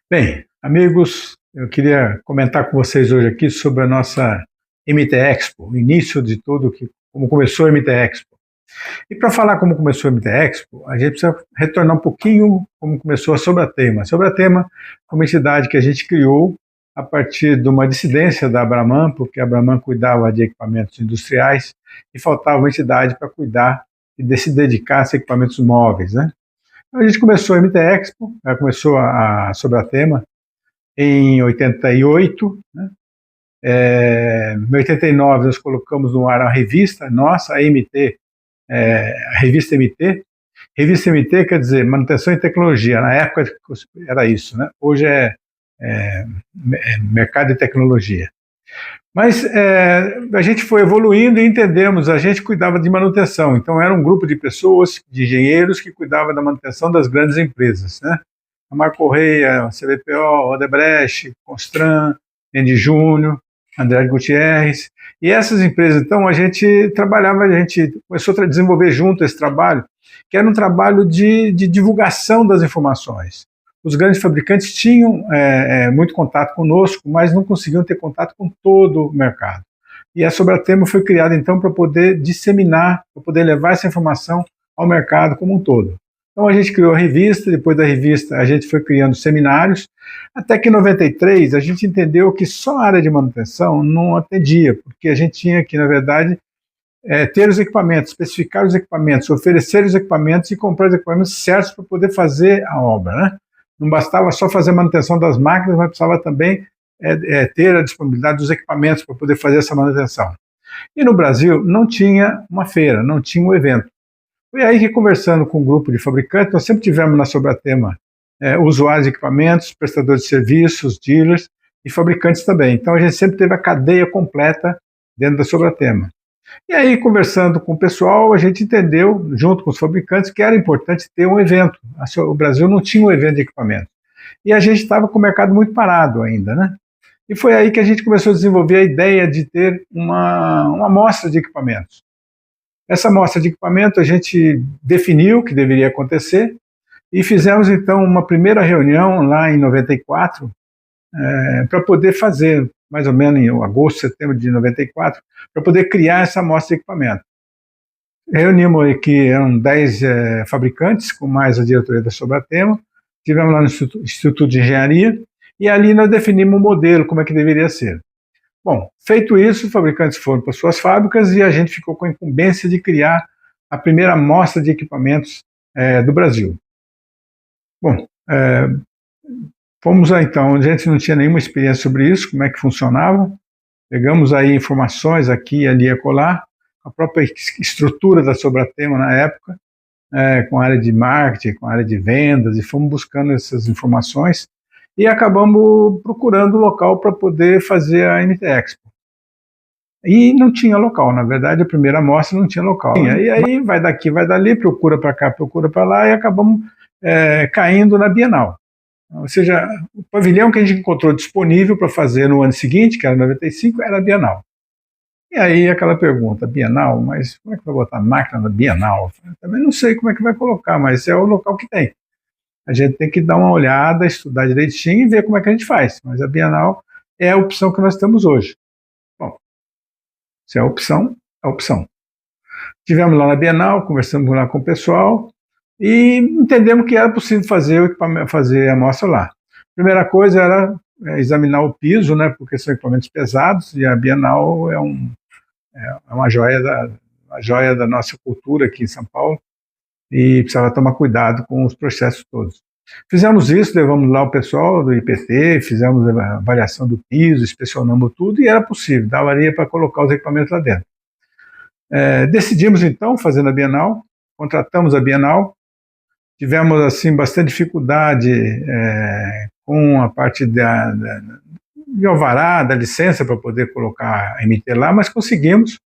Bem, amigos, eu queria comentar com vocês hoje aqui sobre a nossa MT Expo, o início de tudo, como começou a MT Expo. E para falar como começou a MT Expo, a gente precisa retornar um pouquinho como começou a Sobratema. A Sobratema foi uma entidade que a gente criou a partir de uma dissidência da Abraman, porque a Abraman cuidava de equipamentos industriais e faltava uma entidade para cuidar e se dedicar a equipamentos móveis, né? Então a gente começou a MT Expo, começou a Sobratema em 88, né? Em 89 nós colocamos no ar a revista nossa, a MT, a revista MT. Revista MT quer dizer manutenção e tecnologia, na época era isso, né? Hoje é mercado e tecnologia. Mas a gente foi evoluindo e entendemos, a gente cuidava de manutenção, então era um grupo de pessoas, de engenheiros que cuidavam da manutenção das grandes empresas, né? A Marco Correia, a CBPO, Odebrecht, Constran, Andy Júnior, André Gutierrez, e essas empresas, então, a gente trabalhava, a gente começou a desenvolver junto esse trabalho, que era um trabalho de divulgação das informações. Os grandes fabricantes tinham muito contato conosco, mas não conseguiam ter contato com todo o mercado. E a Sobratema foi criada, então, para poder disseminar, para poder levar essa informação ao mercado como um todo. Então a gente criou a revista, depois da revista a gente foi criando seminários, até que em 93 a gente entendeu que só a área de manutenção não atendia, porque a gente tinha que, na verdade, ter os equipamentos, especificar os equipamentos, oferecer os equipamentos e comprar os equipamentos certos para poder fazer a obra, né? Não bastava só fazer a manutenção das máquinas, mas precisava também ter a disponibilidade dos equipamentos para poder fazer essa manutenção. E no Brasil não tinha uma feira, não tinha um evento. Foi aí que, conversando com um grupo de fabricantes, nós sempre tivemos na Sobratema usuários de equipamentos, prestadores de serviços, dealers e fabricantes também. Então a gente sempre teve a cadeia completa dentro da Sobratema. E aí, conversando com o pessoal, a gente entendeu, junto com os fabricantes, que era importante ter um evento. O Brasil não tinha um evento de equipamento. E a gente estava com o mercado muito parado ainda, né? E foi aí que a gente começou a desenvolver a ideia de ter uma amostra de equipamentos. Essa amostra de equipamento a gente definiu que deveria acontecer e fizemos então uma primeira reunião lá em 94 para poder fazer, mais ou menos em agosto, setembro de 94, para poder criar essa amostra de equipamento. Reunimos aqui, eram 10 fabricantes, com mais a diretoria da Sobratema, tivemos lá no Instituto de Engenharia e ali nós definimos um modelo, como é que deveria ser. Bom, feito isso, os fabricantes foram para suas fábricas e a gente ficou com a incumbência de criar a primeira amostra de equipamentos do Brasil. Bom, fomos lá então, a gente não tinha nenhuma experiência sobre isso, como é que funcionava, pegamos aí informações aqui, ali e acolá, a própria estrutura da Sobratema na época, com a área de marketing, com a área de vendas, e fomos buscando essas informações, e acabamos procurando local para poder fazer a MT Expo. E não tinha local, na verdade, a primeira amostra não tinha local. E aí vai daqui, vai dali, procura para cá, procura para lá, e acabamos caindo na Bienal. Ou seja, o pavilhão que a gente encontrou disponível para fazer no ano seguinte, que era 95, era a Bienal. E aí aquela pergunta, Bienal, mas como é que vai botar máquina na Bienal? Eu também não sei como é que vai colocar, mas é o local que tem. A gente tem que dar uma olhada, estudar direitinho e ver como é que a gente faz. Mas a Bienal é a opção que nós temos hoje. Bom, se é a opção, é a opção. Estivemos lá na Bienal, conversamos lá com o pessoal e entendemos que era possível fazer a amostra lá. A primeira coisa era examinar o piso, né, porque são equipamentos pesados e a Bienal é uma joia da nossa cultura aqui em São Paulo. E precisava tomar cuidado com os processos todos. Fizemos isso, levamos lá o pessoal do IPT, fizemos a avaliação do piso, inspecionamos tudo e era possível, daria para colocar os equipamentos lá dentro. Decidimos então, fazendo a Bienal, contratamos a Bienal, tivemos assim bastante dificuldade com a parte de alvará, da licença para poder colocar a MT lá, mas conseguimos.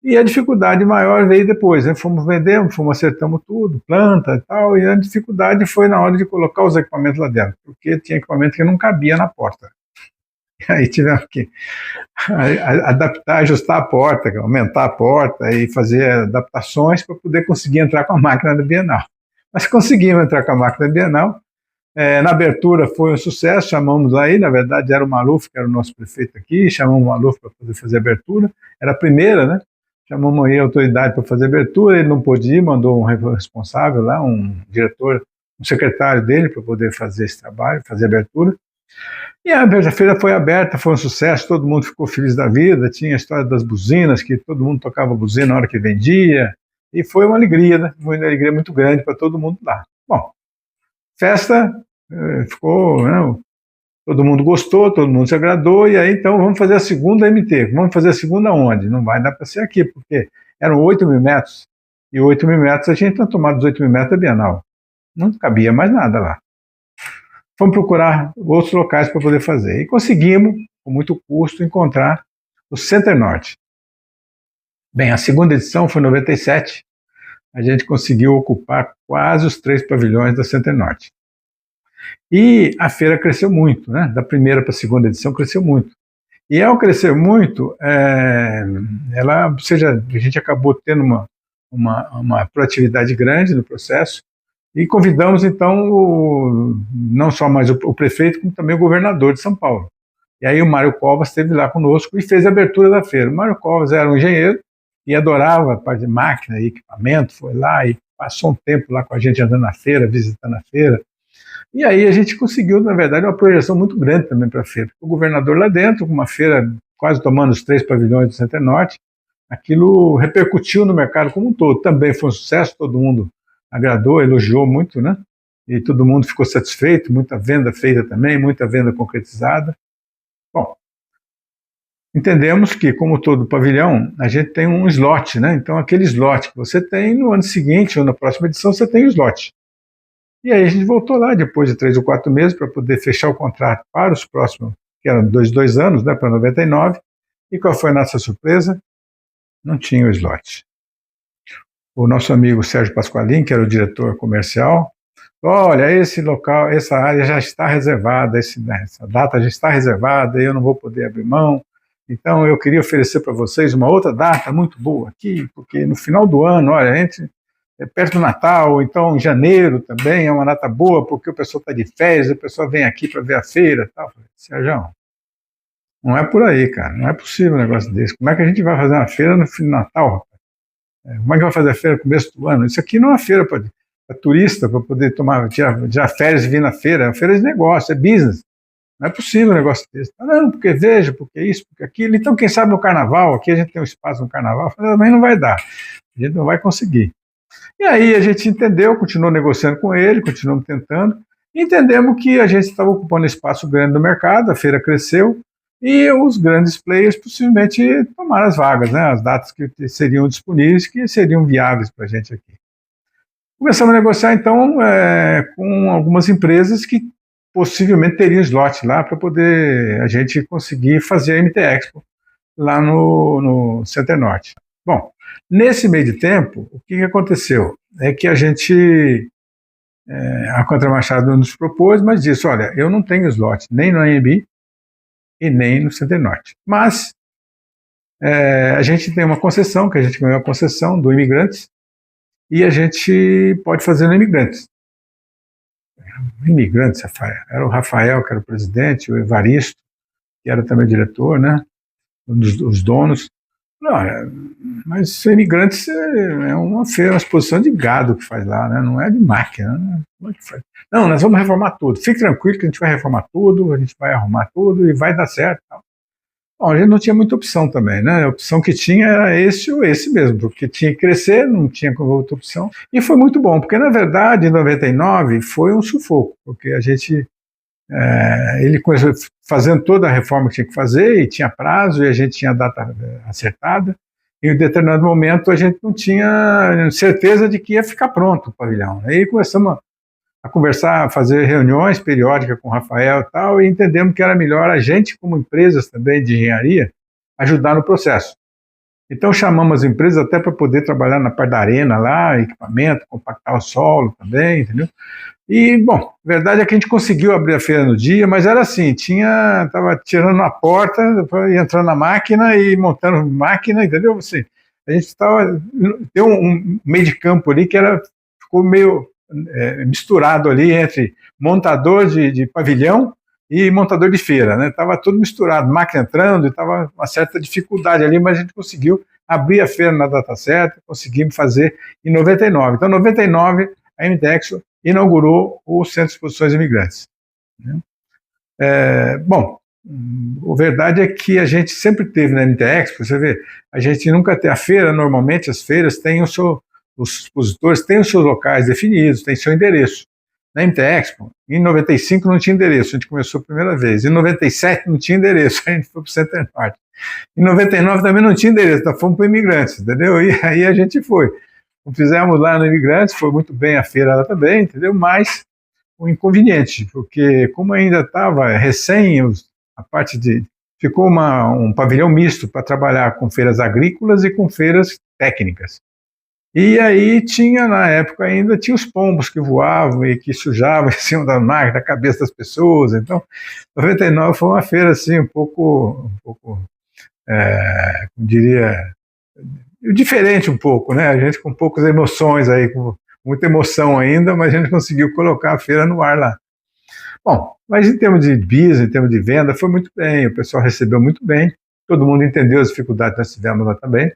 E a dificuldade maior veio depois, né? Fomos vender, acertamos tudo, planta e tal, e a dificuldade foi na hora de colocar os equipamentos lá dentro, porque tinha equipamento que não cabia na porta. E aí tivemos que adaptar, ajustar a porta, aumentar a porta e fazer adaptações para poder conseguir entrar com a máquina da Bienal. Mas conseguimos entrar com a máquina da Bienal Na abertura foi um sucesso, chamamos aí, na verdade era o Maluf, que era o nosso prefeito aqui, chamamos o Maluf para poder fazer a abertura, era a primeira, né? Chamamos aí a autoridade para fazer a abertura, ele não pôde ir, mandou um responsável lá, um diretor, um secretário dele para poder fazer esse trabalho, fazer a abertura. E a feira foi aberta, foi um sucesso, todo mundo ficou feliz da vida, tinha a história das buzinas, que todo mundo tocava buzina na hora que vendia, e foi uma alegria, né? Uma alegria muito grande para todo mundo lá. Bom, festa ficou, né? Todo mundo gostou, todo mundo se agradou, e aí então vamos fazer a segunda MT. Vamos fazer a segunda onde? Não vai dar para ser aqui, porque eram 8.000 metros, e 8.000 metros a gente tinha tomado os 8.000 metros da Bienal. Não cabia mais nada lá. Fomos procurar outros locais para poder fazer. E conseguimos, com muito custo, encontrar o Center Norte. Bem, a segunda edição foi em 97. A gente conseguiu ocupar quase os 3 pavilhões da Center Norte. E a feira cresceu muito, né? Da primeira para a segunda edição cresceu muito. E ao crescer muito, ou seja, a gente acabou tendo uma proatividade grande no processo, e convidamos, então, não só mais o prefeito, como também o governador de São Paulo. E aí o Mário Covas esteve lá conosco e fez a abertura da feira. O Mário Covas era um engenheiro e adorava a parte de máquina e equipamento, foi lá e passou um tempo lá com a gente andando na feira, visitando a feira. E aí a gente conseguiu, na verdade, uma projeção muito grande também para a feira. O governador lá dentro, com uma feira quase tomando os 3 pavilhões do Center Norte, aquilo repercutiu no mercado como um todo. Também foi um sucesso, todo mundo agradou, elogiou muito, né? E todo mundo ficou satisfeito, muita venda feita também, muita venda concretizada. Bom, entendemos que, como todo pavilhão, a gente tem um slot, né? Então, aquele slot que você tem, no ano seguinte ou na próxima edição, você tem o slot. E aí a gente voltou lá depois de 3 ou 4 meses para poder fechar o contrato para os próximos, que eram 2 anos, né, para 99. E qual foi a nossa surpresa? Não tinha o slot. O nosso amigo Sérgio Pasqualin, que era o diretor comercial, olha, esse local, essa área já está reservada, essa data já está reservada, eu não vou poder abrir mão, então eu queria oferecer para vocês uma outra data muito boa aqui, porque no final do ano, olha, perto do Natal, então em janeiro também é uma data boa, porque o pessoal está de férias, o pessoal vem aqui para ver a feira e tal. Sérgio, não é por aí, cara, não é possível um negócio desse. Como é que a gente vai fazer uma feira no fim do Natal? Como é que vai fazer a feira no começo do ano? Isso aqui não é uma feira para turista, para poder tirar férias e vir na feira. É uma feira de negócio, é business. Não é possível um negócio desse. Não, porque veja, porque isso, porque aquilo. Então, quem sabe no carnaval, aqui a gente tem um espaço no carnaval, também não vai dar. A gente não vai conseguir. E aí a gente entendeu, continuou negociando com ele, continuamos tentando, e entendemos que a gente estava ocupando espaço grande no mercado, a feira cresceu, e os grandes players possivelmente tomaram as vagas, né, as datas que seriam disponíveis, que seriam viáveis para a gente aqui. Começamos a negociar, então, com algumas empresas que possivelmente teriam slot lá para poder a gente conseguir fazer a MT Expo lá no Center Norte. Bom, nesse meio de tempo, o que aconteceu? É que a gente, a Contra Machado nos propôs, mas disse, olha, eu não tenho slot nem no AMB e nem no Center Norte. Mas a gente tem uma concessão, que a gente ganhou a concessão do Imigrantes, e a gente pode fazer no Imigrantes. Imigrantes, era o Rafael, que era o presidente, o Evaristo, que era também o diretor, né? Os donos. Não, mas Imigrantes é uma feira, uma exposição de gado que faz lá, né? Não é de máquina. Né? Como é que faz? Não, nós vamos reformar tudo. Fique tranquilo que a gente vai reformar tudo, a gente vai arrumar tudo e vai dar certo. Tal. Bom, a gente não tinha muita opção também, né? A opção que tinha era esse ou esse mesmo, porque tinha que crescer, não tinha outra opção. E foi muito bom, porque na verdade, em 99, foi um sufoco, porque a gente, ele começou fazendo toda a reforma que tinha que fazer, e tinha prazo, e a gente tinha a data acertada, e em determinado momento a gente não tinha certeza de que ia ficar pronto o pavilhão. Aí começamos a conversar, a fazer reuniões periódicas com o Rafael e tal, e entendemos que era melhor a gente, como empresas também de engenharia, ajudar no processo. Então chamamos as empresas até para poder trabalhar na parte da arena lá, equipamento, compactar o solo também, entendeu? E, bom, a verdade é que a gente conseguiu abrir a feira no dia, mas era assim, estava tirando a porta, entrando na máquina e montando máquina, entendeu? Assim, a gente deu um meio de campo ali que ficou meio misturado ali entre montador de pavilhão e montador de feira, né? Estava tudo misturado, máquina entrando, e estava uma certa dificuldade ali, mas a gente conseguiu abrir a feira na data certa, conseguimos fazer em 99. Então, em 99, a MTExpo inaugurou o Centro de Exposições Imigrantes. Né? Bom, a verdade é que a gente sempre teve na MTExpo, você vê, a gente nunca tem a feira, normalmente as feiras têm os expositores têm os seus locais definidos, têm seu endereço. Na MTExpo, em 95 não tinha endereço, a gente começou a primeira vez. Em 97 não tinha endereço, a gente foi para o Center Norte. Em 99 também não tinha endereço, nós fomos para Imigrantes, entendeu? E aí a gente foi. Fizemos lá no Imigrantes, foi muito bem a feira lá também, entendeu? Mas o inconveniente, porque como ainda estava recém, a parte de... Ficou um pavilhão misto para trabalhar com feiras agrícolas e com feiras técnicas. E aí tinha, na época ainda, tinha os pombos que voavam e que sujavam em cima da máquina, da cabeça das pessoas. Então, 99 foi uma feira assim, um pouco como diria, diferente um pouco, né? A gente com poucas emoções aí, com muita emoção ainda, mas a gente conseguiu colocar a feira no ar lá. Bom, mas em termos de business, em termos de venda, foi muito bem, o pessoal recebeu muito bem, todo mundo entendeu as dificuldades que nós tivemos lá também.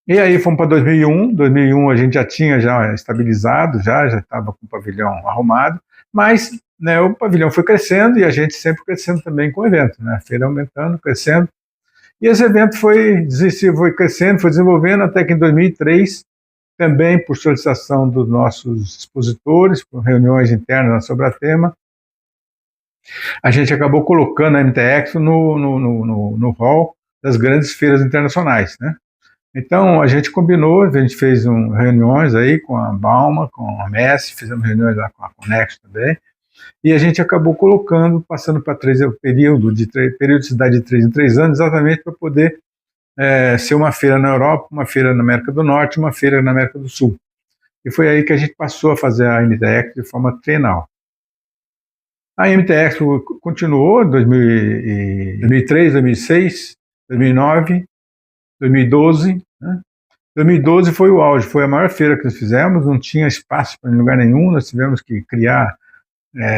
E aí fomos para 2001, 2001 a gente já tinha estabilizado, já estava com o pavilhão arrumado, mas né, o pavilhão foi crescendo e a gente sempre crescendo também com o evento, né? A feira aumentando, crescendo. E esse evento foi crescendo, foi desenvolvendo até que em 2003, também por solicitação dos nossos expositores, por reuniões internas na Sobratema, a gente acabou colocando a MTExpo no hall das grandes feiras internacionais, né? Então, a gente combinou, a gente fez reuniões aí com a Bauma, com a Messi, fizemos reuniões lá com a Conexo também, e a gente acabou colocando, passando para periodicidade de 3 em 3 anos, exatamente para poder ser uma feira na Europa, uma feira na América do Norte, uma feira na América do Sul. E foi aí que a gente passou a fazer a MTExpo de forma trienal. A MTExpo continuou em 2003, 2006, 2009, 2012, né? 2012 foi o auge, foi a maior feira que nós fizemos, não tinha espaço para lugar nenhum, nós tivemos que criar,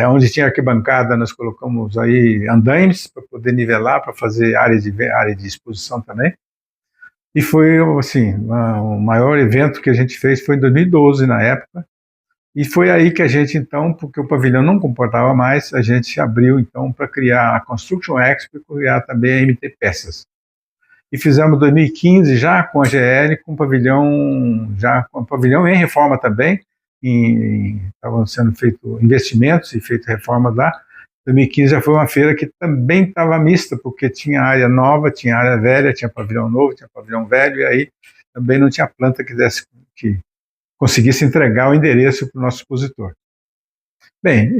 onde tinha arquibancada, nós colocamos aí andaimes para poder nivelar, para fazer área de exposição também. E foi, assim, o maior evento que a gente fez foi em 2012, na época, e foi aí que a gente, então, porque o pavilhão não comportava mais, a gente abriu, então, para criar a Construction Expo e criar também a MT Peças. E fizemos 2015 já com a GL, com pavilhão em reforma também, estavam sendo feitos investimentos e feitas reformas lá. 2015 já foi uma feira que também estava mista, porque tinha área nova, tinha área velha, tinha pavilhão novo, tinha pavilhão velho, e aí também não tinha planta que conseguisse entregar o endereço para o nosso expositor. Bem,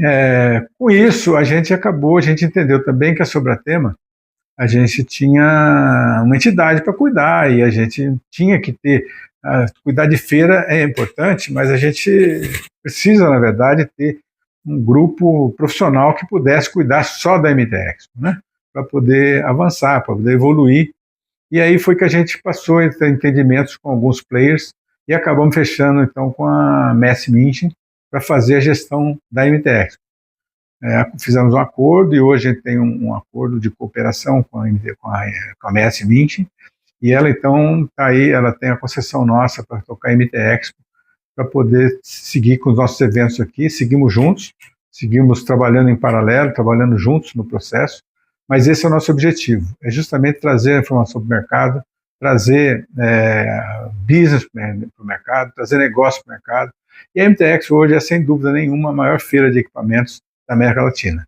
com isso a gente entendeu também que a Sobratema, a gente tinha uma entidade para cuidar e a gente tinha que ter, cuidar de feira é importante, mas a gente precisa, na verdade, ter um grupo profissional que pudesse cuidar só da MTExpo, né? Para poder avançar, para poder evoluir. E aí foi que a gente passou a ter entendimentos com alguns players e acabamos fechando, então, com a Messi München para fazer a gestão da MTExpo. Fizemos um acordo e hoje a gente tem um acordo de cooperação com a Messi München, e ela, então, está aí, ela tem a concessão nossa para tocar a MTExpo, para poder seguir com os nossos eventos aqui. Seguimos juntos, seguimos trabalhando em paralelo, trabalhando juntos no processo, mas esse é o nosso objetivo, é justamente trazer a informação para o mercado, trazer business para o mercado, trazer negócio para o mercado, e a MTExpo hoje é, sem dúvida nenhuma, a maior feira de equipamentos da América Latina.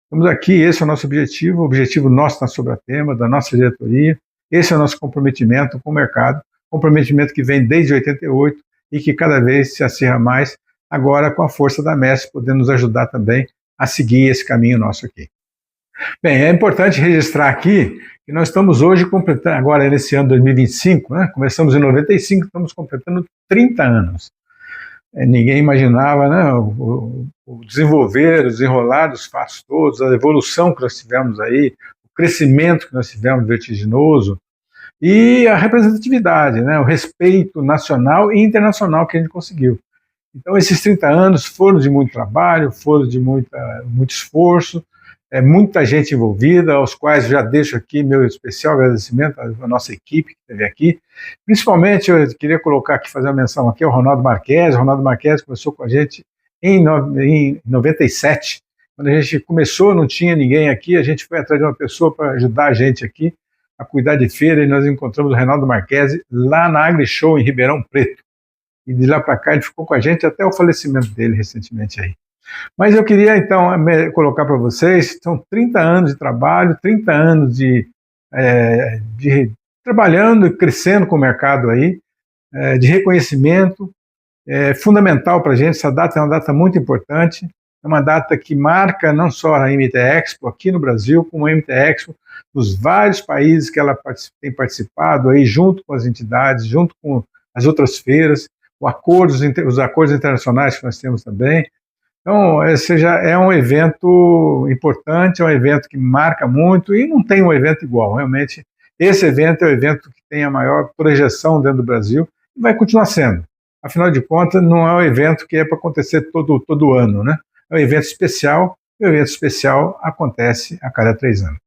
Estamos aqui, esse é o nosso objetivo, o objetivo nosso na Sobratema, da nossa diretoria, esse é o nosso comprometimento com o mercado, comprometimento que vem desde 88 e que cada vez se acirra mais, agora com a força da Messi, podendo nos ajudar também a seguir esse caminho nosso aqui. Bem, é importante registrar aqui que nós estamos hoje completando, agora nesse ano 2025, né, começamos em 95, estamos completando 30 anos. Ninguém imaginava, né, o desenvolver, o desenrolar dos fatos todos, a evolução que nós tivemos aí, o crescimento que nós tivemos vertiginoso e a representatividade, né, o respeito nacional e internacional que a gente conseguiu. Então, esses 30 anos foram de muito trabalho, foram de muito esforço, muita gente envolvida, aos quais já deixo aqui meu especial agradecimento à nossa equipe que esteve aqui. Principalmente, eu queria colocar aqui, fazer uma menção aqui ao Ronaldo Marques. O Ronaldo Marques começou com a gente em 97. Quando a gente começou, não tinha ninguém aqui, a gente foi atrás de uma pessoa para ajudar a gente aqui a cuidar de feira, e nós encontramos o Ronaldo Marques lá na AgriShow, em Ribeirão Preto. E de lá para cá ele ficou com a gente até o falecimento dele recentemente aí. Mas eu queria, então, colocar para vocês, são 30 anos de trabalho, 30 anos de trabalhando e crescendo com o mercado aí, de reconhecimento, fundamental para a gente. Essa data é uma data muito importante, é uma data que marca não só a MT Expo aqui no Brasil, como a MT Expo nos vários países que ela tem participado, aí, junto com as entidades, junto com as outras feiras, os acordos internacionais que nós temos também. Então, esse já é um evento importante, é um evento que marca muito e não tem um evento igual. Realmente, esse evento é o evento que tem a maior projeção dentro do Brasil e vai continuar sendo. Afinal de contas, não é um evento que é para acontecer todo ano, né? É um evento especial, e o evento especial acontece a cada 3 anos.